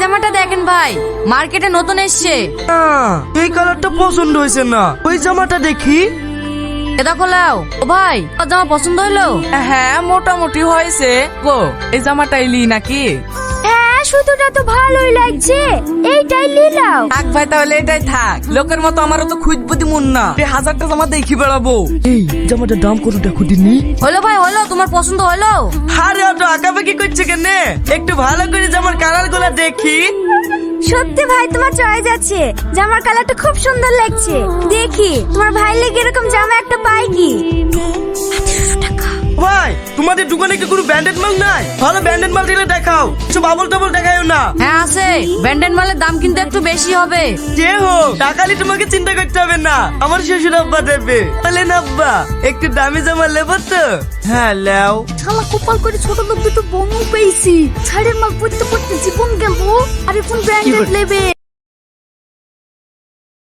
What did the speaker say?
জামাটা দেখেন ভাই, মার্কেটে নতুন এসছে। এই কালারটা পছন্দ হয়েছে না, ওই জামাটা দেখি। এটা খোলাও। ও ভাই, তোর জামা পছন্দ হলো? হ্যাঁ মোটামুটি হয়েছে গো। এই জামাটা এলি নাকি? হ্যাঁ সুতোটা তো ভালোই লাগছে, এইটাই নিলাও। থাক ভাই, তাহলে এটাই থাক। লোকের মতো আমারও তো খুঁজবো দিমুন না, 1000টা জামা দেখি বেড়াবো। এই জামাটার দাম কত দেখো দিনি। হলো ভাই হলো, তোমার পছন্দ হলো? আরে অত আঁকাবাকি করছে কেন? একটু ভালো করে জামার কালার গুলা দেখি। সত্যি ভাই তোমার চয়েস আছে, জামার কালারটা খুব সুন্দর লাগছে। দেখি তোমার ভাই লেগে এরকম জামা একটা পাই কি? ভাই তোমাদের দোকানে কি কোনো ব্র্যান্ডেড মাল নাই? ভালো ব্র্যান্ডেড মাল দিলে দেখাও, সব আবল টাবল দেখায়ও না। হ্যাঁ আছে, ব্যান্ডেড মালের দাম কিন্তু একটু বেশি হবে। যে হোক টাকালি তোমাকে চিন্তা করতে হবে না, আমার শ্বশুর আব্বা দেবে। বলেন আব্বা একটু দামি জামা নেবো তো? হ্যাঁ লেও। শালা কপাল করে ছোট লোক দুটো বনু পেয়েছি, ছাড়ের মাল পড়তে পড়তে জীবন গেল, আর এখন ব্র্যান্ডেড নেবে।